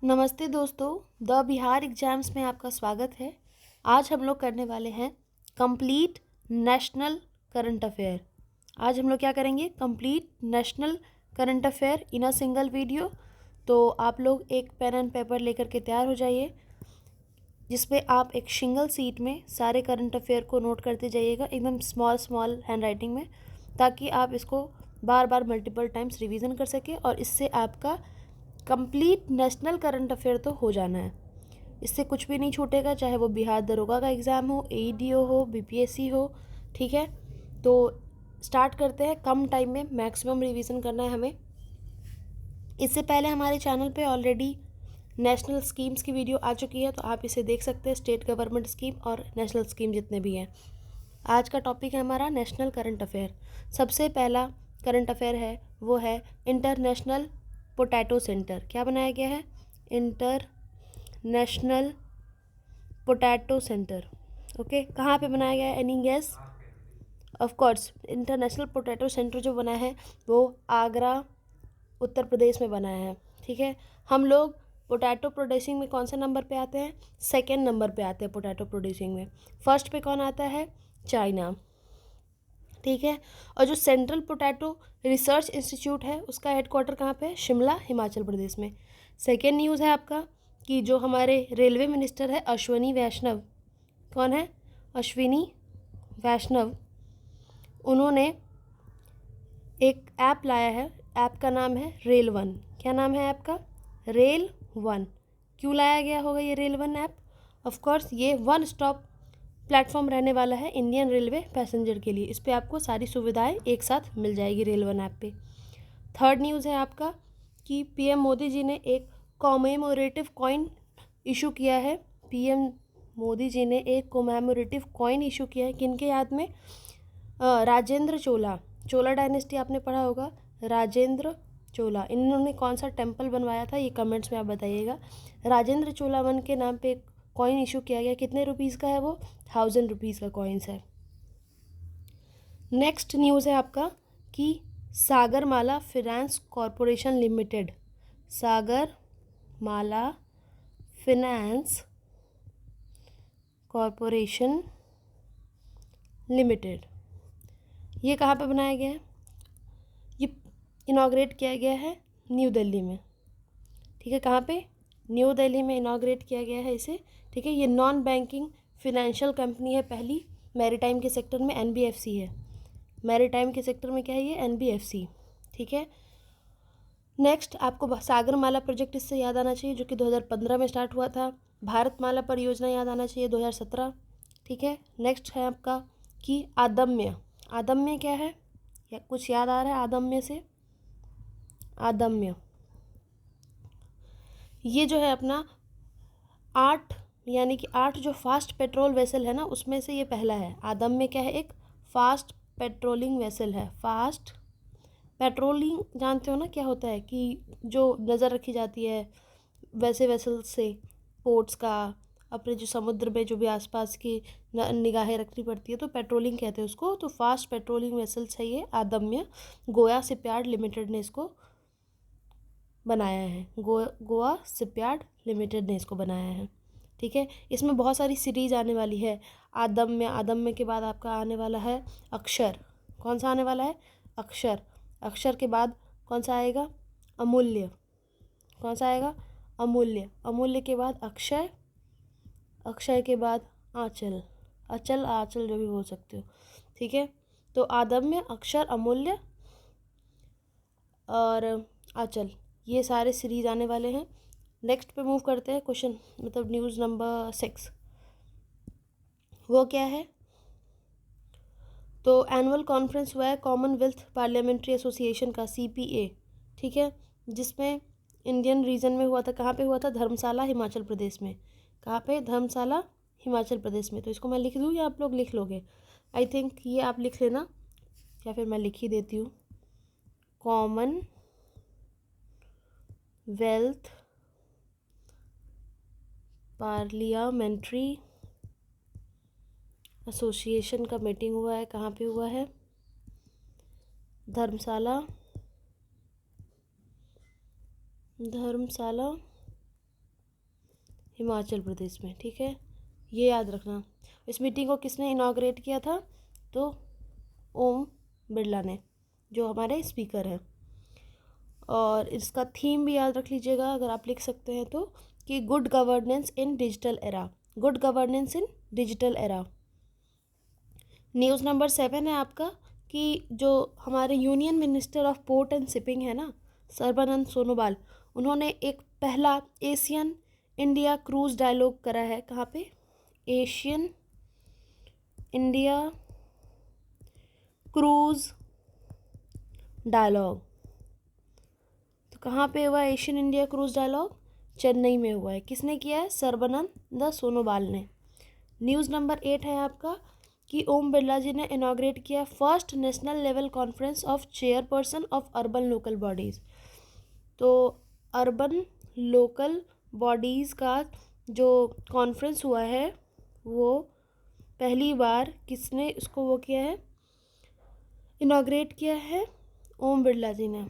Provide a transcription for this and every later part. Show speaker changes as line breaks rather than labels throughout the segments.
नमस्ते दोस्तों, the Bihar exams में आपका स्वागत है। आज हम लोग करने वाले हैं कंप्लीट नेशनल करंट अफेयर। आज हम लोग क्या करेंगे? Complete national current affair in a single video. तो आप लोग एक पेन एंड पेपर लेकर के तैयार हो जाइए, जिसमें आप एक सिंगल सीट में सारे करंट अफेयर को नोट करते जाइएगा, एकदम स्मॉल स्मॉल हैंड राइटिंग में, ताकि आप इसको बार बार मल्टीपल टाइम्स रिवीजन कर सकें और इससे आपका कंप्लीट नेशनल करंट अफेयर तो हो जाना है। इससे कुछ भी नहीं छूटेगा, चाहे वो बिहार दरोगा का एग्ज़ाम हो, एईडीओ हो, बीपीएससी हो। ठीक है, तो स्टार्ट करते हैं। कम टाइम में मैक्सिमम रिवीजन करना है हमें। इससे पहले हमारे चैनल पे ऑलरेडी नेशनल स्कीम्स की वीडियो आ चुकी है, तो आप इसे देख सकते हैं। स्टेट गवर्नमेंट स्कीम और नेशनल स्कीम जितने भी हैं। आज का टॉपिक है हमारा नेशनल करंट अफेयर। सबसे पहला करंट अफेयर है वो है इंटरनेशनल पोटैटो सेंटर। क्या बनाया गया है? International potato centre. ओके, कहाँ पे बनाया गया है? Any guess? Of course, international potato center जो बना है वो आगरा, उत्तर प्रदेश में बनाया है। ठीक है, हम लोग पोटैटो प्रोड्यूसिंग में कौन से नंबर पे आते हैं? सेकेंड नंबर पे आते हैं पोटैटो प्रोड्यूसिंग में। फर्स्ट पे कौन आता है? चाइना। ठीक है, और जो सेंट्रल पोटैटो रिसर्च इंस्टीट्यूट है उसका हेडक्वार्टर कहाँ पे है? शिमला, हिमाचल प्रदेश में। सेकेंड न्यूज़ है आपका कि जो हमारे रेलवे मिनिस्टर है अश्विनी वैष्णव, कौन है? अश्विनी वैष्णव, उन्होंने एक ऐप लाया है। ऐप का नाम है रेल वन। क्या नाम है ऐप का? Rail one. क्यों लाया गया होगा ये rail one app? Of course, ये वन स्टॉप प्लेटफॉर्म रहने वाला है इंडियन रेलवे पैसेंजर के लिए। इस पर आपको सारी सुविधाएं एक साथ मिल जाएगी रेल वन ऐप पे। थर्ड न्यूज़ है आपका कि पीएम मोदी जी ने एक कॉमेमोरेटिव कॉइन इशू किया है। पीएम मोदी जी ने एक कॉमेमोरेटिव कॉइन इशू किया है। किनके याद में? राजेंद्र चोला। चोला डायनेस्टी आपने पढ़ा होगा। राजेंद्र चोला, इन्होंने कौन सा टेम्पल बनवाया था? ये कमेंट्स में आप बताइएगा। राजेंद्र चोला वन के नाम पे एक कॉइन इशू किया गया। कितने रुपीज़ का है वो? 1000 रुपीज़ का कॉइन्स है। नेक्स्ट न्यूज़ है आपका कि Sagarmala finance corporation limited, Sagarmala finance corporation limited, ये कहाँ पे बनाया गया है? ये इनॉग्रेट किया गया है न्यू दिल्ली में। ठीक है, कहाँ पे? न्यू दिल्ली में इनॉग्रेट किया गया है इसे। ठीक है, ये नॉन बैंकिंग फिनेंशियल कंपनी है पहली मैरीटाइम के सेक्टर में। एनबीएफसी है। मैरीटाइम के सेक्टर में क्या है ये? एनबीएफसी। ठीक है, नेक्स्ट आपको सागरमाला प्रोजेक्ट इससे याद आना चाहिए, जो कि 2015 में स्टार्ट हुआ था। भारतमाला परियोजना याद आना चाहिए, 2017। ठीक है, नेक्स्ट है आपका कि आदम्य। आदम्य क्या है? या कुछ याद आ रहा है आदम्य से? आदम्य ये जो है अपना 8, यानी कि 8 जो फास्ट पेट्रोल वेसल है ना, उसमें से ये पहला है। आदम्य क्या है? एक फास्ट पेट्रोलिंग वेसल है। फास्ट पेट्रोलिंग जानते हो ना क्या होता है? कि जो नज़र रखी जाती है वैसे वेसल से, पोर्ट्स का, अपने जो समुद्र में जो भी आसपास की निगाहें रखनी पड़ती है, तो पेट्रोलिंग कहते हैं उसको। तो फास्ट पेट्रोलिंग वेसल्स है ये आदम्य। गोवा शिपयार्ड लिमिटेड ने इसको बनाया है। गोवा शिपयार्ड लिमिटेड ने इसको बनाया है। ठीक है, इसमें बहुत सारी सीरीज आने वाली है। आदम्य, आदम्य के बाद आपका आने वाला है अक्षर। कौन सा आने वाला है? अक्षर। अक्षर के बाद कौन सा आएगा? अमूल्य। कौन सा आएगा? अमूल्य। अमूल्य के बाद अक्षय। अक्षय के बाद आंचल। अचल, आंचल, जो भी बोल सकते हो। ठीक है, तो आदम्य, अक्षर, अमूल्य और आंचल, ये सारे सीरीज आने वाले हैं। नेक्स्ट पे मूव करते हैं। क्वेश्चन मतलब न्यूज़ नंबर 6, वो क्या है? तो एनुअल कॉन्फ्रेंस हुआ है कॉमनवेल्थ पार्लियामेंट्री एसोसिएशन का, सीपीए। ठीक है, जिसमें इंडियन रीजन में हुआ था। कहाँ पे हुआ था? धर्मशाला, हिमाचल प्रदेश में। कहाँ पे? धर्मशाला, हिमाचल प्रदेश में। तो इसको मैं लिख दूँ या आप लोग लिख लोगे? आई थिंक ये आप लिख लेना, या फिर मैं लिख ही देती हूँ। कॉमन वेल्थ पार्लियामेंट्री एसोसिएशन का मीटिंग हुआ है। कहाँ पे हुआ है? धर्मशाला, धर्मशाला हिमाचल प्रदेश में, ठीक है, ये याद रखना। इस मीटिंग को किसने इनॉग्रेट किया था? तो ओम बिरला ने, जो हमारे स्पीकर हैं। और इसका थीम भी याद रख लीजिएगा अगर आप लिख सकते हैं तो, कि गुड गवर्नेंस इन डिजिटल एरा, गुड गवर्नेंस इन डिजिटल एरा। न्यूज़ नंबर 7 है आपका कि जो हमारे union minister of port and shipping है ना, सर्बानंद सोनोवाल, उन्होंने एक पहला एशियन इंडिया क्रूज डायलॉग करा है। कहाँ पे? Asian India cruise dialogue. तो कहाँ पे हुआ Asian India cruise dialogue? Chennai में हुआ है। किसने किया है? सर्बानंद सोनोवाल ने। न्यूज़ नंबर 8 है आपका कि ओम बिरला जी ने इनॉग्रेट किया first national level conference of chairperson of urban local bodies. तो अर्बन लोकल बॉडीज़ का जो कॉन्फ्रेंस हुआ है वो पहली बार किसने इसको वो किया है, इनॉग्रेट किया है? ओम बिरला जी ने,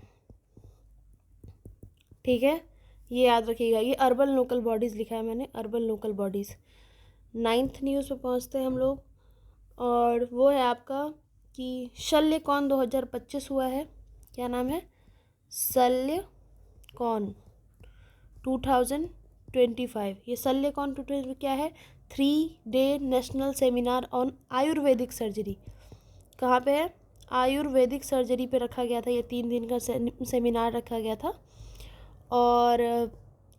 ठीक है, ये याद रखिएगा। ये अर्बन लोकल बॉडीज़ लिखा है मैंने, urban local bodies. 9th news पे पहुँचते हैं हम लोग, और वो है आपका कि शल्यकौन 2025 हुआ है। क्या नाम है? शल्यकौन 2025। ये शल्यकौन 2025 क्या है? 3-day national seminar on Ayurvedic surgery. कहाँ पे है? आयुर्वेदिक सर्जरी पे रखा गया था। ये 3 दिन का सेमिनार रखा गया था, और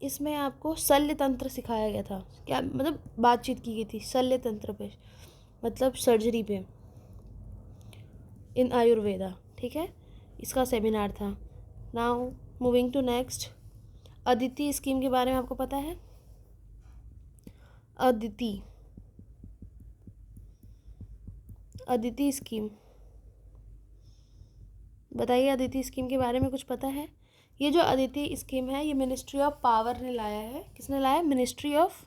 इसमें आपको शल्य तंत्र सिखाया गया था। क्या मतलब? बातचीत की गई थी शल्य तंत्र पे, मतलब सर्जरी पे, इन आयुर्वेदा, ठीक है, इसका सेमिनार था। Now moving to next, Aditi scheme के बारे में आपको पता है? अदिति स्कीम बताइए, अदिति स्कीम के बारे में कुछ पता है? ये जो अदिति स्कीम है ये मिनिस्ट्री ऑफ पावर ने लाया है। किसने लाया? मिनिस्ट्री ऑफ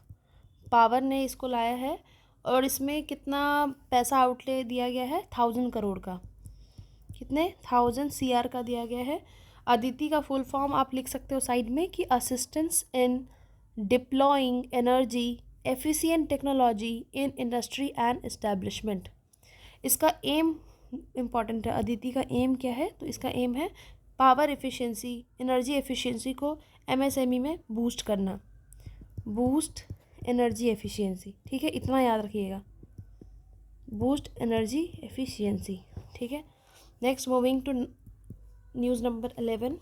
पावर ने इसको लाया है। और इसमें कितना पैसा आउटले दिया गया है? 1000 करोड़ का। कितने? 1000 CR का दिया गया है। अदिति का फुल फॉर्म आप लिख सकते हो साइड में कि assistance in deploying energy efficient technology in industry and establishment. इसका एम इम्पॉर्टेंट है। अदिति का एम क्या है? तो इसका एम है पावर एफिशिएंसी, एनर्जी एफिशिएंसी को MSME में बूस्ट करना, बूस्ट एनर्जी एफिशिएंसी, ठीक है, इतना याद रखिएगा, बूस्ट एनर्जी एफिशिएंसी, ठीक है। Next moving to news number 11,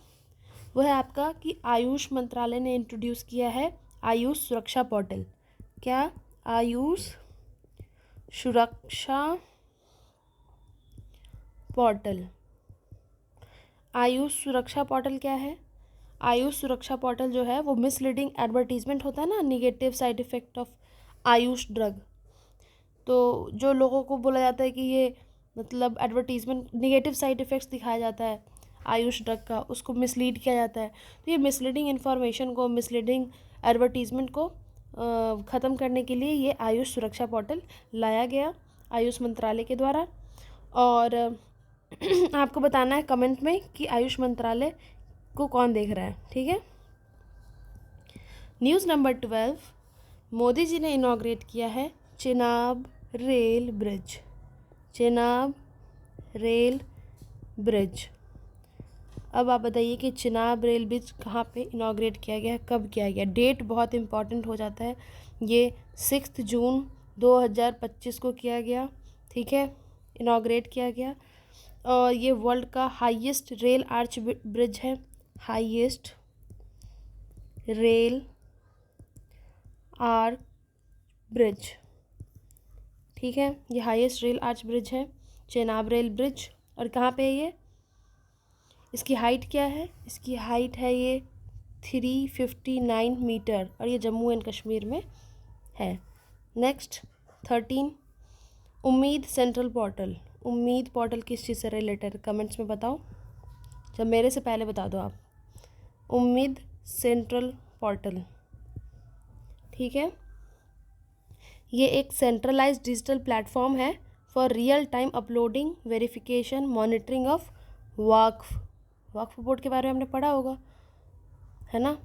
वो है आपका कि आयुष मंत्रालय ने इंट्रोड्यूस किया है आयुष सुरक्षा पोर्टल। क्या? आयुष सुरक्षा पोर्टल। आयुष सुरक्षा पोर्टल क्या है? आयुष सुरक्षा पोर्टल जो है वो मिसलीडिंग एडवर्टीजमेंट होता है ना, negative side effect of Ayush drug. तो जो लोगों को बोला जाता है कि ये मतलब एडवर्टीजमेंट निगेटिव साइड इफ़ेक्ट्स दिखाया जाता है आयुष ड्रग का, उसको मिसलीड किया जाता है। तो ये मिसलीडिंग इन्फॉर्मेशन को, मिसलीडिंग एडवर्टीजमेंट को ख़त्म करने के लिए ये आयुष सुरक्षा पोर्टल लाया गया आयुष मंत्रालय के द्वारा। और आपको बताना है कमेंट में कि आयुष मंत्रालय को कौन देख रहा है, ठीक है। न्यूज़ नंबर 12, मोदी जी ने इनॉग्रेट किया है Chenab rail bridge. Chenab rail bridge. अब आप बताइए कि चेनाब रेल ब्रिज कहाँ पे इनॉग्रेट किया गया है, कब किया गया? डेट बहुत इंपॉर्टेंट हो जाता है। ये 6 जून 2025 को किया गया, ठीक है, इनॉग्रेट किया गया। और ये वर्ल्ड का हाईएस्ट रेल आर्च ब्रिज है, हाईएस्ट रेल आर्च ब्रिज, ठीक है, ये हाईएस्ट रेल आर्च ब्रिज है चेनाब रेल ब्रिज। और कहाँ पे है ये? इसकी हाइट क्या है? इसकी हाइट है ये 359 मीटर, और ये जम्मू एंड कश्मीर में है। नेक्स्ट 13, उम्मीद सेंट्रल पोर्टल। उम्मीद पोर्टल किस चीज़ से रिलेटेड? कमेंट्स में बताओ, जब मेरे से पहले बता दो आप। उम्मीद सेंट्रल पोर्टल, ठीक है, ये एक सेंट्रलाइज्ड डिजिटल प्लेटफॉर्म है for real time uploading, verification, monitoring of Waqf board के बारे में हमने पढ़ा होगा, है ना।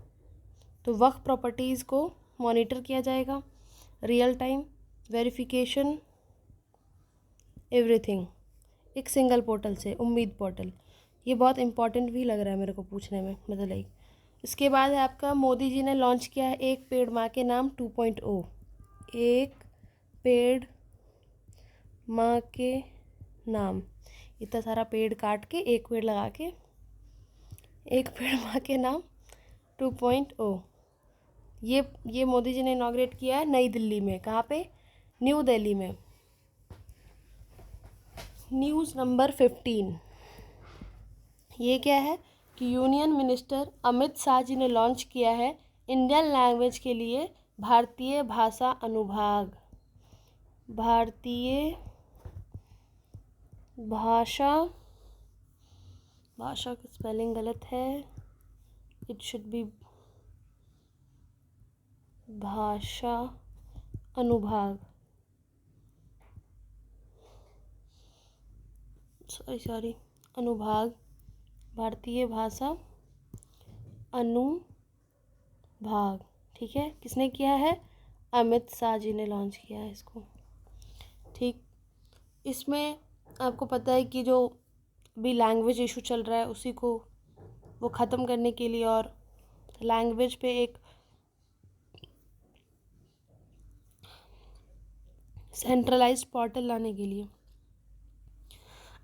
तो वक्फ प्रॉपर्टीज़ को मॉनिटर किया जाएगा, रियल टाइम वेरिफिकेशन, एवरीथिंग एक सिंगल पोर्टल से, उम्मीद पोर्टल। ये बहुत इंपॉर्टेंट भी लग रहा है मेरे को पूछने में, मतलब लाइक। इसके बाद है आपका, मोदी जी ने लॉन्च किया है एक पेड़ माँ के नाम 2.0। एक पेड़ माँ के नाम, इतना सारा पेड़ काट के एक पेड़ लगा के, एक पेड़ माँ के नाम 2.0। ये मोदी जी ने इनॉग्रेट किया है नई दिल्ली में। कहाँ पे? न्यू दिल्ली में। न्यूज़ नंबर 15, ये क्या है कि यूनियन मिनिस्टर अमित शाह जी ने लॉन्च किया है इंडियन लैंग्वेज के लिए भारतीय भाषा अनुभाग। भारतीय भाषा की स्पेलिंग गलत है, इट शुड बी भाषा अनुभाग, सॉरी अनुभाग, भारतीय भाषा अनुभाग। ठीक है, किसने किया है? अमित शाह जी ने लॉन्च किया है इसको। ठीक, इसमें आपको पता है कि जो भी लैंग्वेज इशू चल रहा है उसी को वो ख़त्म करने के लिए और लैंग्वेज पे एक सेंट्रलाइज्ड पोर्टल लाने के लिए।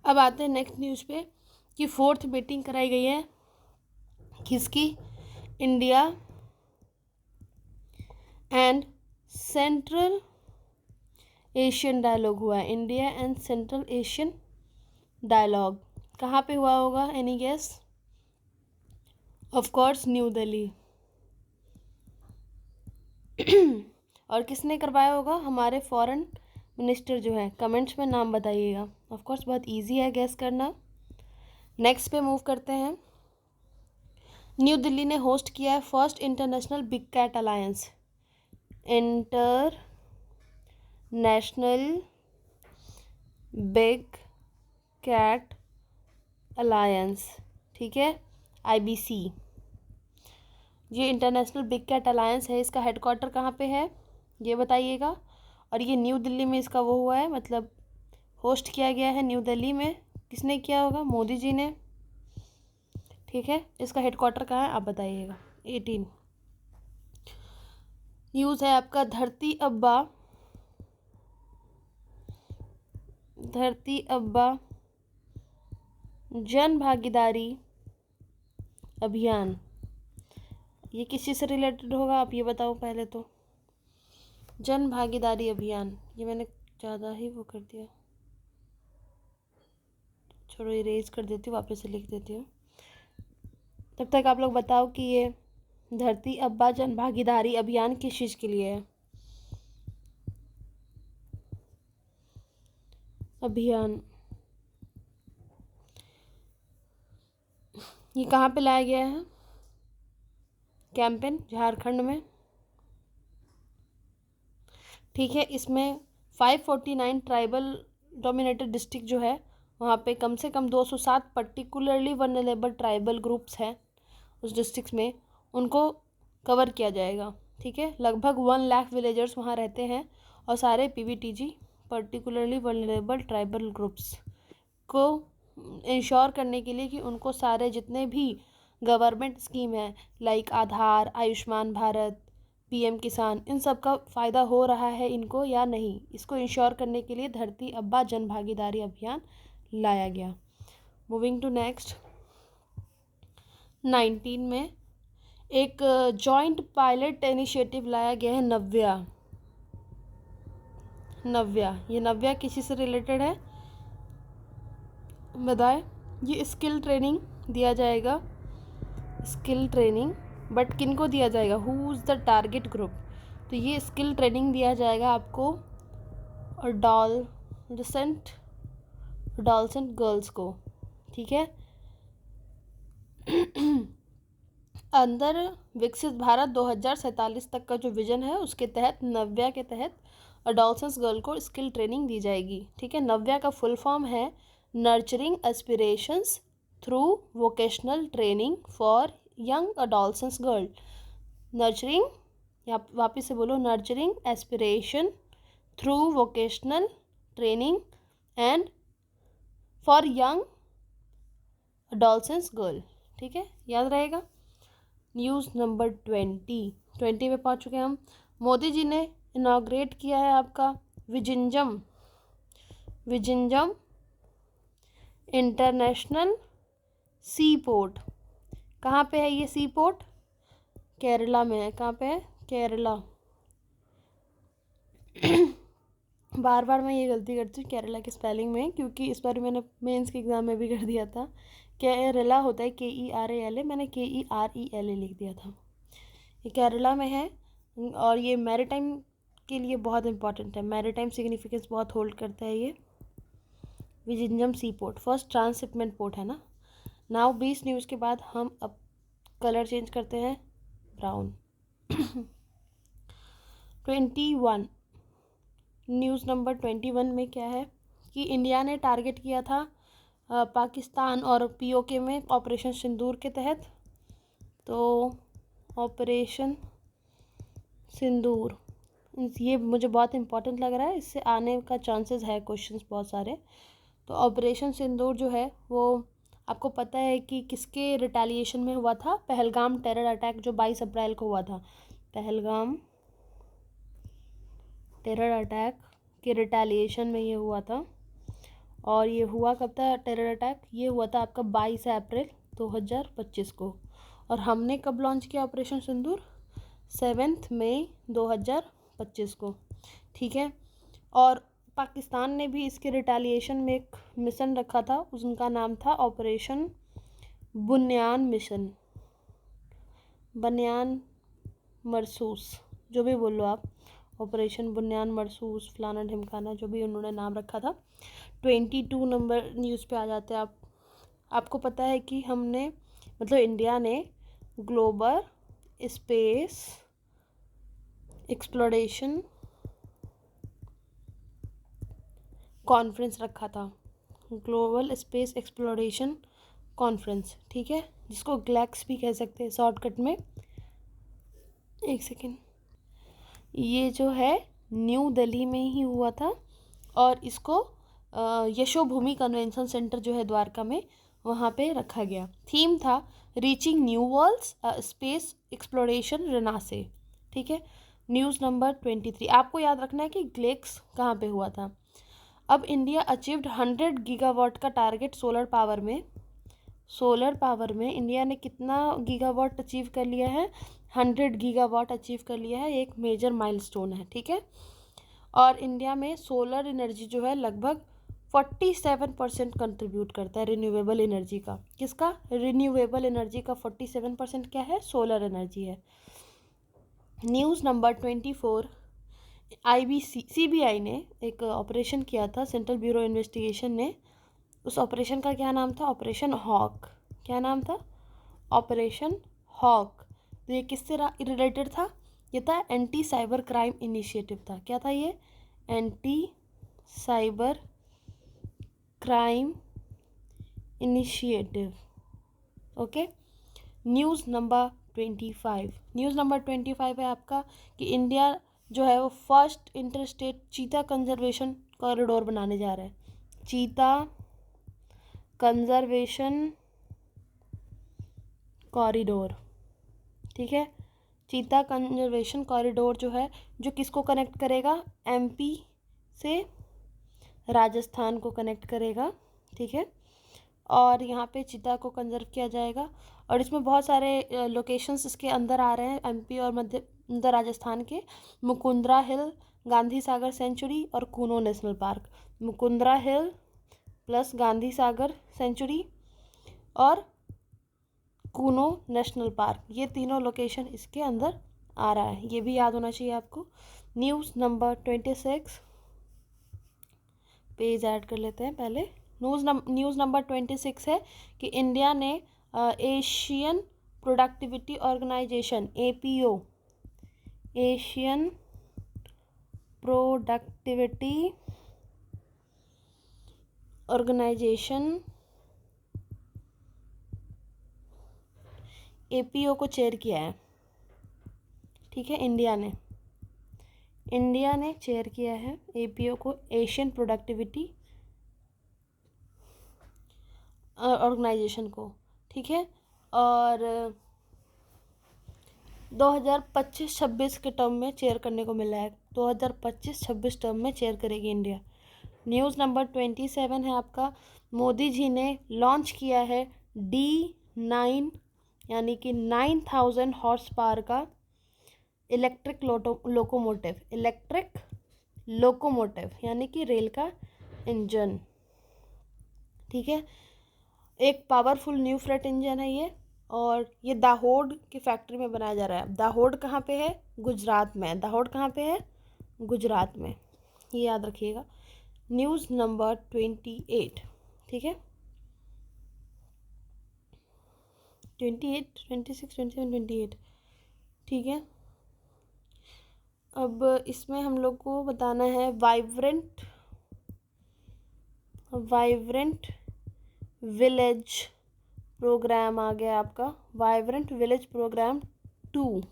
अब आते हैं नेक्स्ट न्यूज़ पे कि 4th मीटिंग कराई गई है किसकी? India and Central Asian dialogue हुआ है। India and Central Asian dialogue कहाँ पे हुआ होगा? Any guess? Of course New Delhi. और किसने करवाया होगा? हमारे फॉरेन मिनिस्टर जो है। कमेंट्स में नाम बताइएगा। ऑफ कोर्स बहुत इजी है गैस करना। नेक्स्ट पे मूव करते हैं। न्यू दिल्ली ने होस्ट किया है first international big cat alliance. International big cat alliance, ठीक है, IBC। ये इंटरनेशनल बिग कैट अलायंस है, इसका हेडक्वार्टर कहाँ पे है ये बताइएगा। और ये न्यू दिल्ली में इसका वो हुआ है, मतलब होस्ट किया गया है न्यू दिल्ली में। किसने किया होगा? मोदी जी ने। ठीक है, इसका हेडक्वार्टर कहाँ है आप बताइएगा। 18 न्यूज़ है आपका, धरती अब्बा जन भागीदारी अभियान। ये किस चीज़ से रिलेटेड होगा आप ये बताओ पहले तो। जन भागीदारी अभियान, ये मैंने ज़्यादा ही वो कर दिया, छोड़ो इरेज कर देती हूँ, वापस से लिख देती हूँ। तब तक आप लोग बताओ कि ये धरती अब्बा जन भागीदारी अभियान किस चीज़ के लिए है? अभियान ये कहाँ पे लाया गया है? कैंपेन झारखंड में। ठीक है, इसमें 549 ट्राइबल डोमिनेटेड डिस्ट्रिक्ट जो है वहाँ पे कम से कम 207 पर्टिकुलरली वनरेबल ट्राइबल ग्रुप्स हैं उस डिस्ट्रिक्ट में, उनको कवर किया जाएगा। ठीक है, लगभग 1 लाख विलेजर्स वहाँ रहते हैं और सारे PVTG particularly vulnerable tribal groups को इंश्योर करने के लिए कि उनको सारे जितने भी गवर्नमेंट स्कीम है लाइक आधार, आयुष्मान भारत, PM किसान, इन सब का फ़ायदा हो रहा है इनको या नहीं, इसको इंश्योर करने के लिए धरती अब्बा जन भागीदारी अभियान लाया गया। मूविंग टू नेक्स्ट, 19 में एक जॉइंट पायलट इनिशिएटिव लाया गया है नव्या। ये नव्या किसी से रिलेटेड है बताए? ये स्किल ट्रेनिंग दिया जाएगा, स्किल ट्रेनिंग, बट किन को दिया जाएगा? Who is the target group? तो ये स्किल ट्रेनिंग दिया जाएगा आपको अडॉलसेंट गर्ल्स को। ठीक है, अंदर विकसित भारत 2047 तक का जो विजन है उसके तहत नव्या के तहत अडॉलसेंस गर्ल को स्किल ट्रेनिंग दी जाएगी। ठीक है, नव्या का फुल फॉर्म है nurturing aspirations through vocational training for young adolescence girl. Nurturing या वापस से बोलो, nurturing aspiration through vocational training and for young adolescence girl. ठीक है, याद रहेगा। न्यूज़ नंबर 20 पे पहुंच चुके हैं हम। मोदी जी ने इनॉग्रेट किया है आपका विजिंजम इंटरनेशनल सी पोर्ट। कहाँ पे है ये सी पोर्ट? केरला में है। कहाँ पे है? केरला। बार बार मैं ये गलती करती हूँ केरला के स्पेलिंग में, क्योंकि इस बार मैंने मेंस के एग्ज़ाम में भी कर दिया था। केरला होता है KERALA, मैंने KERELA लिख दिया था। ये केरला में है और ये मैरीटाइम के लिए बहुत इंपॉर्टेंट है। मैरीटाइम सिग्निफिकेंस बहुत होल्ड करता है ये विजिंजम सी पोर्ट। फर्स्ट ट्रांसशिपमेंट पोर्ट है ना। नाउ 20 न्यूज़ के बाद हम अब कलर चेंज करते हैं, ब्राउन। 21 न्यूज़ नंबर 21 में क्या है कि इंडिया ने टारगेट किया था पाकिस्तान और POK में ऑपरेशन सिंदूर के तहत। तो ऑपरेशन सिंदूर ये मुझे बहुत इंपॉर्टेंट लग रहा है, इससे आने का चांसेस है क्वेश्चंस बहुत सारे। तो ऑपरेशन सिंदूर जो है वो आपको पता है कि किसके रिटेलिएशन में हुआ था? पहलगाम टेरर अटैक जो 22 अप्रैल को हुआ था। पहलगाम टेरर अटैक के रिटेलिएशन में ये हुआ था। और ये हुआ कब था टेरर अटैक? ये हुआ था आपका 22 अप्रैल 2025 को। और हमने कब लॉन्च किया ऑपरेशन सिंदूर? 7 मई 2025 को। ठीक है। और पाकिस्तान ने भी इसके रिटेलिएशन में एक मिशन रखा था, उनका नाम था ऑपरेशन बुनियान मिशन, बनियान मरसूस, जो भी बोलो आप, ऑपरेशन बुनियान मरसूस, फलाना ढिमकाना, जो भी उन्होंने नाम रखा था। 22 नंबर न्यूज़ पे आ जाते हैं आप। आपको पता है कि हमने मतलब इंडिया ने ग्लोबल स्पेस एक्सप्लोरेशन कॉन्फ्रेंस रखा था, ग्लोबल स्पेस एक्सप्लोरेशन कॉन्फ्रेंस। ठीक है, जिसको ग्लैक्स भी कह सकते हैं शॉर्टकट में। एक सेकेंड, ये जो है न्यू दिल्ली में ही हुआ था और इसको यशोभूमि कन्वेंशन सेंटर जो है द्वारका में, वहाँ पे रखा गया। थीम था reaching new worlds space exploration renaissance. ठीक है। न्यूज़ नंबर 23 आपको याद रखना है कि ग्लेक्स कहाँ पे हुआ था। अब इंडिया अचीव्ड 100 गीगावाट का टारगेट सोलर पावर में। सोलर पावर में इंडिया ने कितना गीगावाट अचीव कर लिया है? 100 गीगावाट अचीव कर लिया है, एक मेजर माइलस्टोन है। ठीक है। और इंडिया में सोलर एनर्जी जो है लगभग 47% कंट्रीब्यूट करता है रिन्यूएबल एनर्जी का। किसका? रिन्यूएबल एनर्जी का 47% क्या है? सोलर एनर्जी है। न्यूज़ नंबर 24 CBI ने एक ऑपरेशन किया था, सेंट्रल ब्यूरो इन्वेस्टिगेशन ने। उस ऑपरेशन का क्या नाम था? Operation Hawk. क्या नाम था? Operation Hawk. तो ये किससे रिलेटेड था? ये था एंटी साइबर क्राइम इनिशिएटिव था। क्या था ये? Anti cyber crime initiative. Okay. News number 25 है आपका कि इंडिया जो है वो फर्स्ट इंटरस्टेट चीता कंजर्वेशन कॉरिडोर बनाने जा रहा है। चीता कंजर्वेशन कॉरिडोर। ठीक है। चीता कंजर्वेशन कॉरिडोर जो है, जो किसको कनेक्ट करेगा? MP से राजस्थान को कनेक्ट करेगा। ठीक है। और यहाँ पे चीता को कंजर्व किया जाएगा और इसमें बहुत सारे लोकेशंस इसके अंदर आ रहे हैं, MP और मध्य राजस्थान के। मुकुंदरा हिल, गांधी सागर सेंचुरी और कूनो नेशनल पार्क। मुकुंदरा हिल प्लस गांधी सागर सेंचुरी और कूनो नेशनल पार्क, ये तीनों लोकेशन इसके अंदर आ रहा है, ये भी याद होना चाहिए आपको। न्यूज़ नंबर 26 पेज ऐड कर लेते हैं पहले। न्यूज़ नंबर 26 है कि इंडिया ने Asian Productivity Organization APO, Asian Productivity Organization APO को चेयर किया है। ठीक है, इंडिया ने चेयर किया है APO को, एशियन प्रोडक्टिविटी ऑर्गेनाइजेशन को, ठीक है। और 2025-26 के टर्म में चेयर करने को मिला है, 2025-26 टर्म में चेयर करेगी इंडिया। न्यूज़ नंबर 27 है आपका, मोदी जी ने लॉन्च किया है D9 यानी कि 9000 हॉर्स पावर का इलेक्ट्रिक लोकोमोटिव यानी कि रेल का इंजन, ठीक है। एक पावरफुल न्यू फ्रेट इंजन है ये, और ये दाहोद की फैक्ट्री में बनाया जा रहा है। दाहोद कहाँ पे है? गुजरात में। दाहोद कहाँ पे है? गुजरात में, ये याद रखिएगा। न्यूज़ नंबर 28, ठीक है, 28, 26, 27, 28, ठीक है। अब इसमें हम लोग को बताना है वाइब्रेंट विलेज प्रोग्राम आ गया आपका, वाइब्रेंट विलेज प्रोग्राम 2,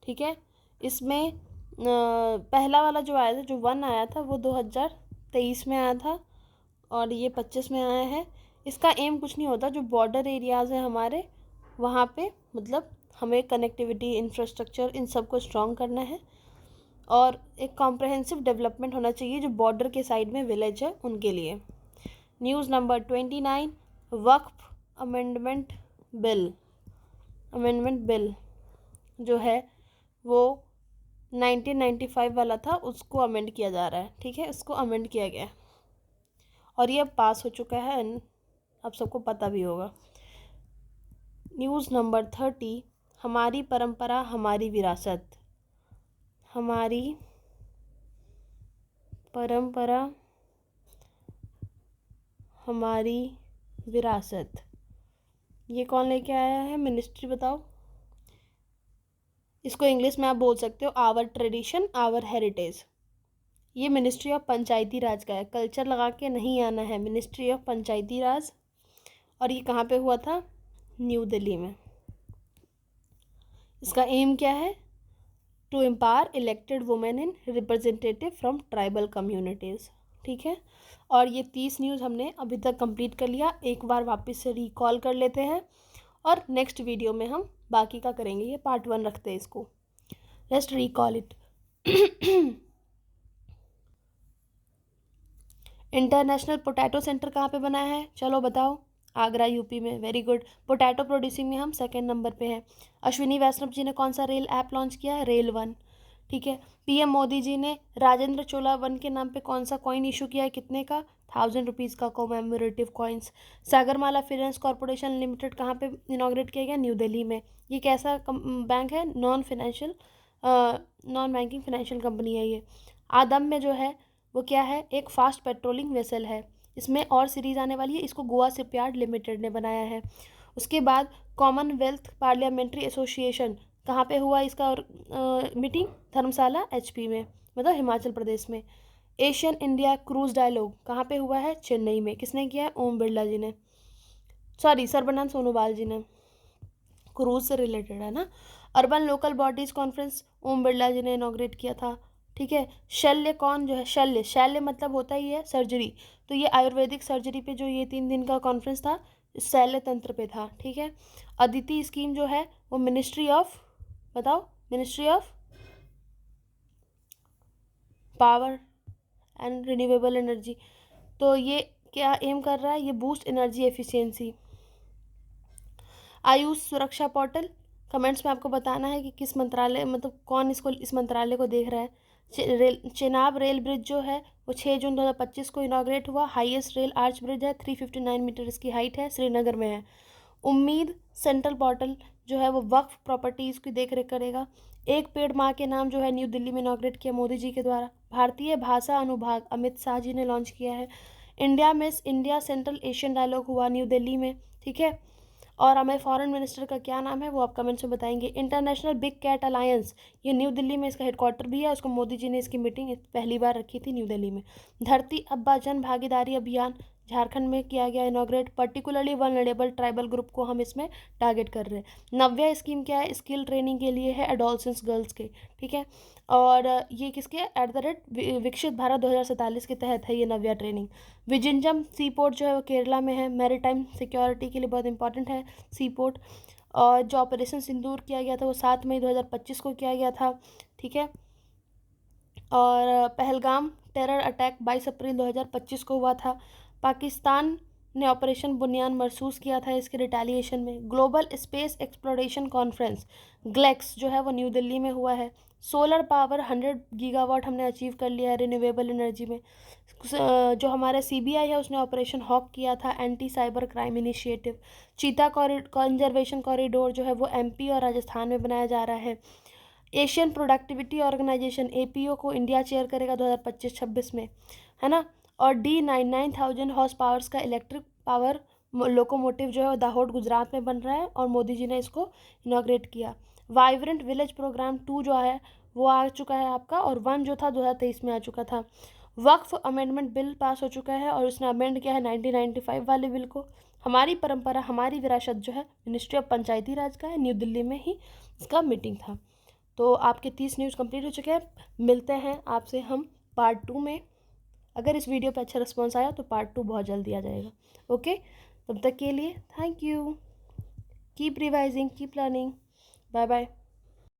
ठीक है। इसमें पहला वाला जो आया था, जो 1 आया था, वो 2023 में आया था और ये 25 में आया है। इसका एम कुछ नहीं होता, जो बॉर्डर एरियाज़ है हमारे वहाँ पे मतलब हमें कनेक्टिविटी, इंफ्रास्ट्रक्चर, इन सब को स्ट्रॉन्ग करना है और एक कॉम्प्रहेंसिव डेवलपमेंट होना चाहिए जो बॉर्डर के साइड में विलेज है उनके लिए। न्यूज़ नंबर 29, वक्फ अमेंडमेंट बिल जो है वो 1995 वाला था, उसको अमेंड किया जा रहा है, ठीक है, उसको अमेंड किया गया और ये अब पास हो चुका है, अब सबको पता भी होगा। न्यूज़ नंबर 30, हमारी परंपरा हमारी विरासत, हमारी परंपरा हमारी विरासत, ये कौन लेके आया है? मिनिस्ट्री, बताओ। इसको इंग्लिश में आप बोल सकते हो आवर ट्रेडिशन आवर हेरिटेज। ये मिनिस्ट्री ऑफ पंचायती राज का है, कल्चर लगा के नहीं आना है, मिनिस्ट्री ऑफ पंचायती राज। और ये कहाँ पे हुआ था? न्यू दिल्ली में। इसका एम क्या है? To empower elected women in representative from tribal communities, ठीक है। और ये 30 न्यूज़ हमने अभी तक कंप्लीट कर लिया। एक बार वापस से रिकॉल कर लेते हैं और नेक्स्ट वीडियो में हम बाकी का करेंगे। ये पार्ट 1 रखते हैं इसको, just recall it. International potato centre कहाँ पे बना है? चलो बताओ। आगरा, यूपी में। Very good. पोटैटो प्रोड्यूसिंग में हम 2nd नंबर पे हैं। अश्विनी वैष्णव जी ने कौन सा रेल ऐप लॉन्च किया है? रेल 1, ठीक है। PM मोदी जी ने राजेंद्र चोला 1 के नाम पे कौन सा कॉइन इशू किया है? कितने का? 1000 रुपीज़ का commemorative coins. Sagarmala finance corporation limited कहाँ पे इनॉग्रेट किया गया? न्यू दिल्ली में। ये कैसा बैंक है? नॉन बैंकिंग फाइनेंशियल कंपनी है ये। आदम में जो है वो क्या है? एक फास्ट पेट्रोलिंग वेसल है। इसमें और सीरीज़ आने वाली है, इसको गोवा शिपयार्ड लिमिटेड ने बनाया है। उसके बाद कॉमनवेल्थ पार्लियामेंट्री एसोसिएशन कहाँ पे हुआ इसका मीटिंग? धर्मशाला HP में, मतलब हिमाचल प्रदेश में। एशियन इंडिया क्रूज डायलॉग कहाँ पे हुआ है? चेन्नई में। किसने किया है? ओम बिरला जी ने, सॉरी सर्बानंद सोनोवाल जी ने। क्रूज से रिलेटेड है ना। Urban local bodies conference Om Birla जी ने इनॉग्रेट किया था, ठीक है। शल्य कौन जो है? शल्य मतलब होता ही है सर्जरी, तो ये आयुर्वेदिक सर्जरी पे जो ये 3 दिन का कॉन्फ्रेंस था शल्य तंत्र पे था, ठीक है। अदिति स्कीम जो है वो मिनिस्ट्री ऑफ, बताओ, ministry of power and renewable energy. तो ये क्या एम कर रहा है? ये बूस्ट एनर्जी एफिशिएंसी। आयुष सुरक्षा पोर्टल, कमेंट्स में आपको बताना है कि किस मंत्रालय, मतलब कौन इस मंत्रालय को देख रहा है। चेनाब रेल ब्रिज जो है वो 6 जून 2025 को इनॉग्रेट हुआ। हाईएस्ट रेल आर्च ब्रिज है, 359 मीटर इसकी हाइट है, श्रीनगर में है। उम्मीद सेंट्रल पोर्टल जो है वो वक्फ प्रॉपर्टीज़ की देख रेख करेगा। एक पेड़ माँ के नाम जो है न्यू दिल्ली में इनॉग्रेट किया मोदी जी के द्वारा। भारतीय भाषा अनुभाग अमित शाह जी ने लॉन्च किया है। India miss India Central Asian dialogue हुआ न्यू दिल्ली में, ठीक है। और हमें फॉरेन मिनिस्टर का क्या नाम है वो आप कमेंट्स में बताएंगे। इंटरनेशनल बिग कैट अलायंस, ये न्यू दिल्ली में इसका हेडक्वार्टर भी है। उसको मोदी जी ने इसकी मीटिंग पहली बार रखी थी न्यू दिल्ली में। धरती अब्बा जन भागीदारी अभियान, झारखंड में किया गया inaugurate. Particularly vulnerable tribal group को हम इसमें टारगेट कर रहे हैं। नव्या स्कीम क्या है, स्किल ट्रेनिंग के लिए है, एडोलसेंस गर्ल्स के, ठीक है। और ये किसके एट द रेट विकसित भारत 2047 के तहत है ये नव्या ट्रेनिंग। विजिंजम सी पोर्ट जो है वो केरला में है, मैरीटाइम सिक्योरिटी के लिए बहुत इंपॉर्टेंट है सी पोर्ट। और जो ऑपरेशन सिंदूर किया गया था वो 7 मई 2025 को किया गया था, ठीक है। और पहलगाम टेरर अटैक 22 अप्रैल 2025 को हुआ था। पाकिस्तान ने ऑपरेशन बुनियान महसूस किया था इसके रिटेलिएशन में। ग्लोबल स्पेस एक्सप्लोरेशन कॉन्फ्रेंस ग्लेक्स जो है वो न्यू दिल्ली में हुआ है। सोलर पावर 100 गीगावाट हमने अचीव कर लिया है रिन्यूएबल एनर्जी में। जो हमारा सीबीआई है उसने ऑपरेशन हॉक किया था, एंटी साइबर क्राइम इनिशिएटिव। चीता कंजर्वेशन कॉरिडोर जो है वो एमपी और राजस्थान में बनाया जा रहा है। एशियन प्रोडक्टिविटी ऑर्गेनाइजेशन एपीओ को इंडिया चेयर करेगा 2025-26 में, है ना। और D99,000 हॉर्स पावर्स का इलेक्ट्रिक पावर लोकोमोटिव जो है दाहोद गुजरात में बन रहा है और मोदी जी ने इसको इनॉग्रेट किया। वाइब्रेंट विलेज प्रोग्राम 2 जो है वो आ चुका है आपका, और 1 जो था 2023 में आ चुका था। वक्फ अमेंडमेंट बिल पास हो चुका है और उसने अमेंड किया है 1995 वाले बिल को। हमारी परंपरा हमारी विरासत जो है मिनिस्ट्री ऑफ पंचायती राज का है, न्यू दिल्ली में ही इसका मीटिंग था। तो आपके 30 न्यूज़ कंप्लीट हो चुके हैं। मिलते हैं आपसे हम पार्ट 2 में। अगर इस वीडियो पे अच्छा रिस्पॉन्स आया तो पार्ट 2 बहुत जल्दी आ जाएगा। ओके, तब तक के लिए thank you. Keep revising, keep learning. Bye bye.